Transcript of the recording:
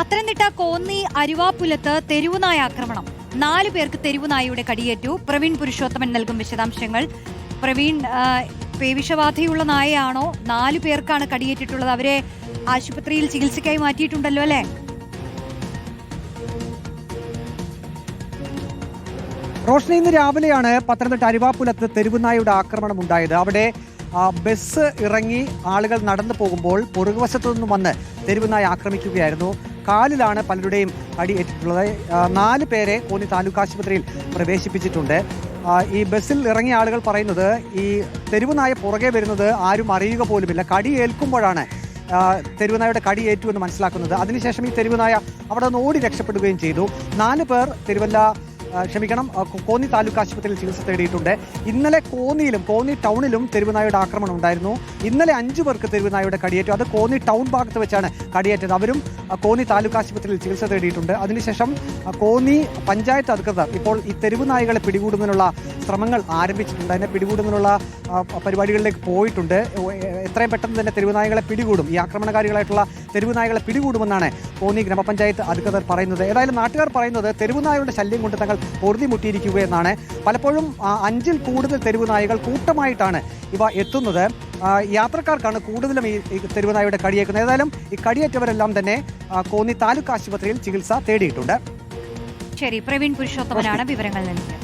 പത്തനംതിട്ട കോന്നി അരുവാപ്പുലത്ത് തെരുവുനായ ആക്രമണം. 4 പേർക്ക് തെരുവുനായയുടെ കടിയേറ്റു. പ്രവീൺ പുരുഷോത്തമൻ നൽകും വിശദാംശങ്ങൾ. പ്രവീൺ, പേവിഷബാധയുള്ള നായയാണോ? 4 പേർക്കാണ് കടിയേറ്റിട്ടുള്ളത്. അവരെ ആശുപത്രിയിൽ ചികിത്സയ്ക്കായി മാറ്റിയിട്ടുണ്ടല്ലോ അല്ലേ? റോഷ്നി, ഇന്ന് രാവിലെയാണ് പത്തനംതിട്ട അരുവാപ്പുലത്ത് തെരുവുനായയുടെ ആക്രമണം ഉണ്ടായത്. അവിടെ ബസ് ഇറങ്ങി ആളുകൾ നടന്നു പോകുമ്പോൾ പുറകുവശത്തു നിന്നും വന്ന് തെരുവുനായ ആക്രമിക്കുകയായിരുന്നു. കാലിലാണ് പലരുടെയും അടിയേറ്റിട്ടുള്ളത്. 4 പേരെ കോന്നി താലൂക്ക് ആശുപത്രിയിൽ പ്രവേശിപ്പിച്ചിട്ടുണ്ട്. ഈ ബസ്സിൽ ഇറങ്ങിയ ആളുകൾ പറയുന്നത് ഈ തെരുവുനായ പുറകെ വരുന്നത് ആരും അറിയുക പോലുമില്ല. കടിയേൽക്കുമ്പോഴാണ് തെരുവുനായയുടെ കടിയേറ്റു എന്ന് മനസ്സിലാക്കുന്നത്. അതിനുശേഷം ഈ തെരുവുനായ അവിടെ നിന്ന് ഓടി രക്ഷപ്പെടുകയും ചെയ്തു. 4 പേർ കോന്നി താലൂക്ക് ആശുപത്രിയിൽ ചികിത്സ തേടിയിട്ടുണ്ട്. ഇന്നലെ കോന്നി ടൗണിലും തെരുവുനായയുടെ ആക്രമണം ഉണ്ടായിരുന്നു. ഇന്നലെ 5 പേർക്ക് തെരുവുനായയുടെ കടിയേറ്റു. അത് കോന്നി ടൗൺ ഭാഗത്ത് വെച്ചാണ് കടിയേറ്റത്. അവരും കോന്നി താലൂക്ക് ആശുപത്രിയിൽ ചികിത്സ തേടിയിട്ടുണ്ട്. അതിനുശേഷം കോന്നി പഞ്ചായത്ത് അധികൃതർ ഇപ്പോൾ ഈ തെരുവുനായകളെ പിടികൂടുന്നതിനുള്ള ശ്രമങ്ങൾ ആരംഭിച്ചിട്ടുണ്ട്. അതിനെ പിടികൂടുന്നതിനുള്ള പരിപാടികളിലേക്ക് പോയിട്ടുണ്ട്. എത്രയും പെട്ടെന്ന് തന്നെ തെരുവുനായകളെ പിടികൂടും. ഈ ആക്രമണകാരികളായിട്ടുള്ള തെരുവുനായകളെ പിടികൂടുമെന്നാണ് കോന്നി ഗ്രാമപഞ്ചായത്ത് അധികൃതർ പറയുന്നത്. ഏതായാലും നാട്ടുകാർ പറയുന്നത് തെരുവുനായകളുടെ ശല്യം കൊണ്ട് തങ്ങൾ പൊറുതിമുട്ടിയിരിക്കുകയെന്നാണ്. പലപ്പോഴും 5-ൽ കൂടുതൽ തെരുവുനായകൾ കൂട്ടമായിട്ടാണ് ഇവ എത്തുന്നത്. യാത്രക്കാർക്കാണ് കൂടുതലും ഈ തെരുവുനായയുടെ കടിയേക്കുന്നത്. ഏതായാലും ഈ കടിയേറ്റവരെല്ലാം തന്നെ കോന്നി താലൂക്ക് ആശുപത്രിയിൽ ചികിത്സ തേടിയിട്ടുണ്ട്. ശരി, പ്രവീൺ പുരുഷോത്തമനാണ് വിവരങ്ങൾ നൽകിയത്.